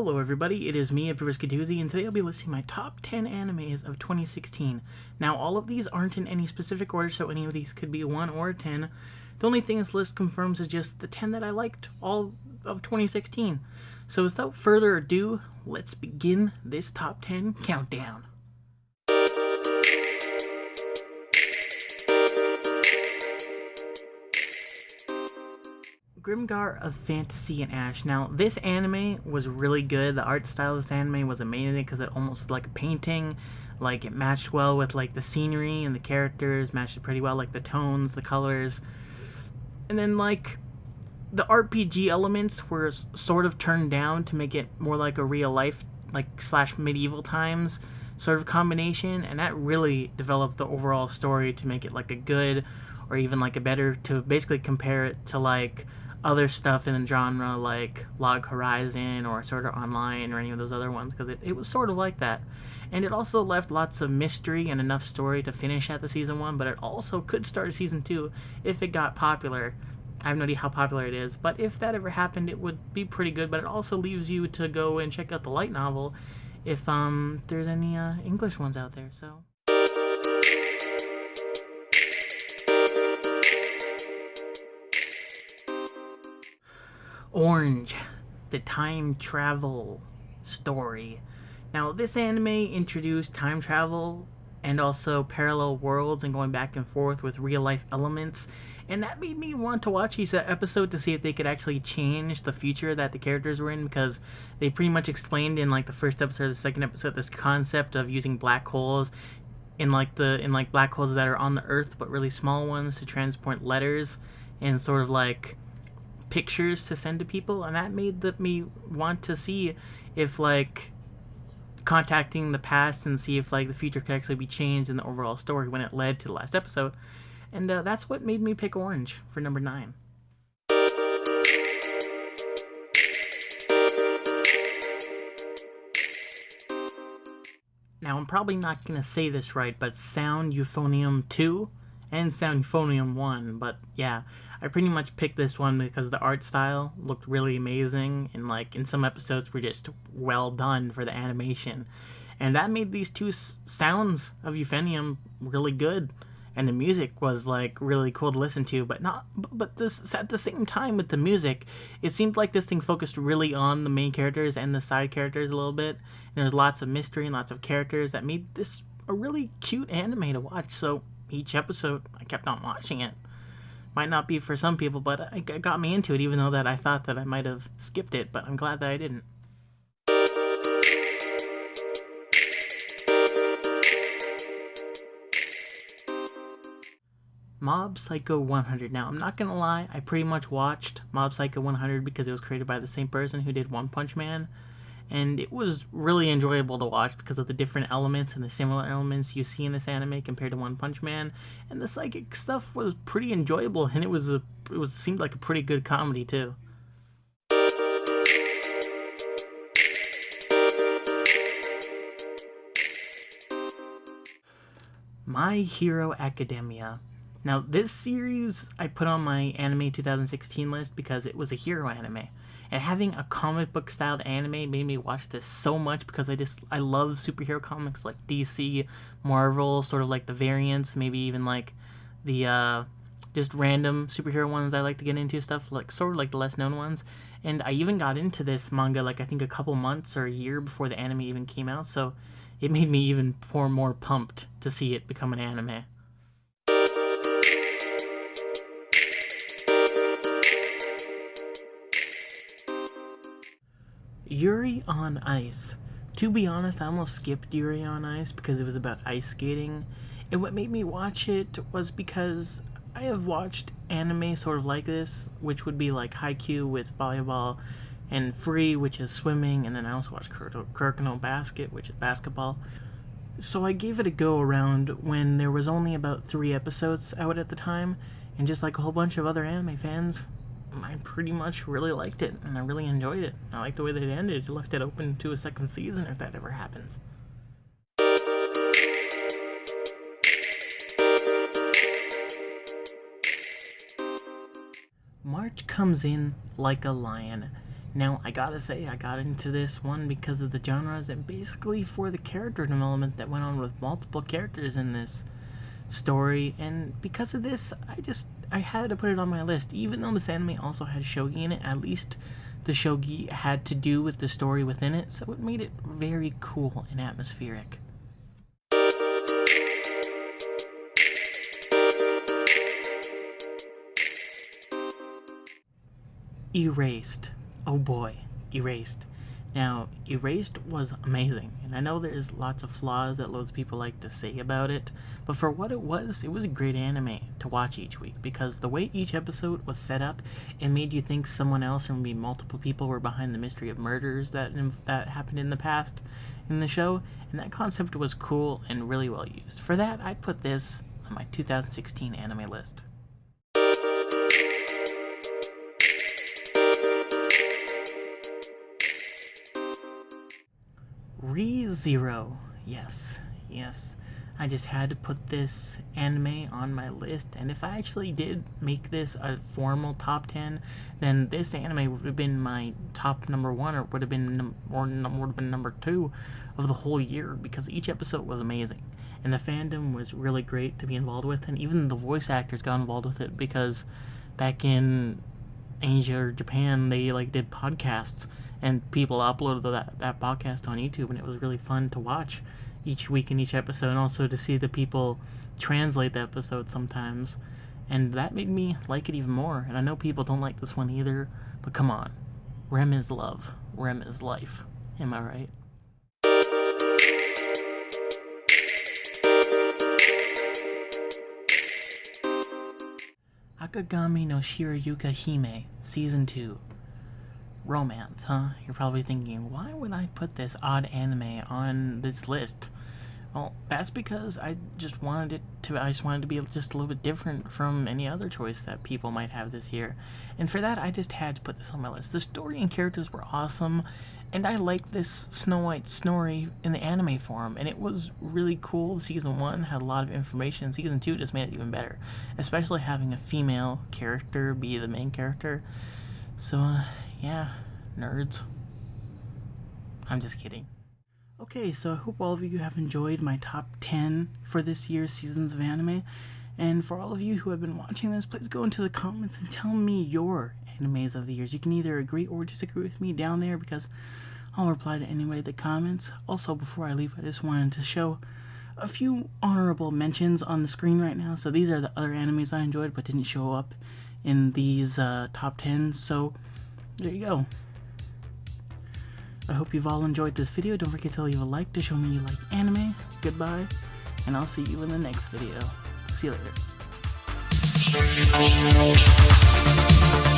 Hello everybody, it is me, EpicBrisketooze, and today I'll be listing my top 10 animes of 2016. Now, all of these aren't in any specific order, so any of these could be a 1 or a 10. The only thing this list confirms is just the 10 that I liked all of 2016. So without further ado, let's begin this top 10 countdown. Grimgar of Fantasy and Ash. Now, this anime was really good. The art style of this anime was amazing because it almost was like a painting. Like, it matched well with, like, the scenery and the characters. Matched it pretty well, like, the tones, the colors. And then, like, the RPG elements were sort of turned down to make it more like a real life, like, / medieval times sort of combination. And that really developed the overall story to make it, like, a good or even, like, a better, to basically compare it to, like, other stuff in the genre like Log Horizon or Sword Art Online or any of those other ones, because it was sort of like that. And it also left lots of mystery and enough story to finish at the season 1, but it also could start a season 2 if it got popular. I have no idea how popular it is, but if that ever happened, it would be pretty good. But it also leaves you to go and check out the light novel if there's any English ones out there. So Orange, the time travel story. Now, this anime introduced time travel and also parallel worlds and going back and forth with real life elements, and that made me want to watch each episode to see if they could actually change the future that the characters were in, because they pretty much explained in like the first episode or the second episode this concept of using black holes in like black holes that are on the Earth but really small ones to transport letters and sort of like pictures to send to people, and that made me want to see if like contacting the past and see if like the future could actually be changed in the overall story when it led to the last episode. And that's what made me pick Orange for number 9. Now, I'm probably not going to say this right, but Sound Euphonium 2 and Sound Euphonium 1, but yeah, I pretty much picked this one because the art style looked really amazing, and like in some episodes were just well done for the animation, and that made these two sounds of Euphonium really good, and the music was like really cool to listen to. But this, at the same time with the music, it seemed like this thing focused really on the main characters and the side characters a little bit. And there was lots of mystery and lots of characters that made this a really cute anime to watch. So each episode I kept on watching it. Might not be for some people, but it got me into it, even though that I thought that I might have skipped it, but I'm glad that I didn't. Mob Psycho 100. Now, I'm not gonna lie, I pretty much watched Mob Psycho 100 because it was created by the same person who did One Punch Man, and it was really enjoyable to watch because of the different elements and the similar elements you see in this anime compared to One Punch Man. And the psychic stuff was pretty enjoyable, and it seemed like a pretty good comedy too. My Hero Academia. Now, this series I put on my Anime 2016 list because it was a hero anime. And having a comic book styled anime made me watch this so much because I love superhero comics like DC, Marvel, sort of like the variants, maybe even like the just random superhero ones I like to get into, stuff like sort of like the less known ones. And I even got into this manga like I think a couple months or a year before the anime even came out, so it made me even more pumped to see it become an anime. Yuri on Ice. To be honest, I almost skipped Yuri on Ice because it was about ice skating, and what made me watch it was because I have watched anime sort of like this, which would be like Haikyuu with volleyball, and Free, which is swimming, and then I also watched Kuroko no Basket, which is basketball. So I gave it a go around when there was only about 3 episodes out at the time, and just like a whole bunch of other anime fans, I pretty much really liked it, and I really enjoyed it. I liked the way that it ended. It left it open to a second season if that ever happens. March comes in like a lion. Now, I gotta say, I got into this one because of the genres and basically for the character development that went on with multiple characters in this story, and because of this, I had to put it on my list. Even though this anime also had shogi in it, at least the shogi had to do with the story within it, so it made it very cool and atmospheric. Erased. Oh boy, Erased. Now, Erased was amazing, and I know there's lots of flaws that loads of people like to say about it, but for what it was a great anime to watch each week, because the way each episode was set up, it made you think someone else or maybe multiple people were behind the mystery of murders that happened in the past in the show, and that concept was cool and really well used. For that, I put this on my 2016 anime list. Re:Zero. Yes. I just had to put this anime on my list, and if I actually did make this a formal top 10, then this anime would have been my top number 1, or would have been number 2 of the whole year, because each episode was amazing, and the fandom was really great to be involved with, and even the voice actors got involved with it, because back in Asia or Japan, they did podcasts, and people uploaded that podcast on YouTube, and it was really fun to watch each week in each episode, and also to see the people translate the episode sometimes, and that made me like it even more. And I know people don't like this one either, but come on, Rem is love, Rem is life, am I right? Akagami no Shiryuka Hime, Season 2. Romance, huh? You're probably thinking, why would I put this odd anime on this list? Well, that's because I just wanted to be just a little bit different from any other choice that people might have this year. And for that, I just had to put this on my list. The story and characters were awesome, and I liked this Snow White story in the anime form, and it was really cool. Season 1 had a lot of information. Season 2 just made it even better, especially having a female character be the main character. So, yeah, nerds. I'm just kidding. Okay, so I hope all of you have enjoyed my top 10 for this year's seasons of anime. And for all of you who have been watching this, please go into the comments and tell me your animes of the years. You can either agree or disagree with me down there, because I'll reply to anybody that comments. Also, before I leave, I just wanted to show a few honorable mentions on the screen right now. So these are the other animes I enjoyed but didn't show up in these top 10. So there you go. I hope you've all enjoyed this video. Don't forget to leave a like to show me you like anime. Goodbye, and I'll see you in the next video. See you later.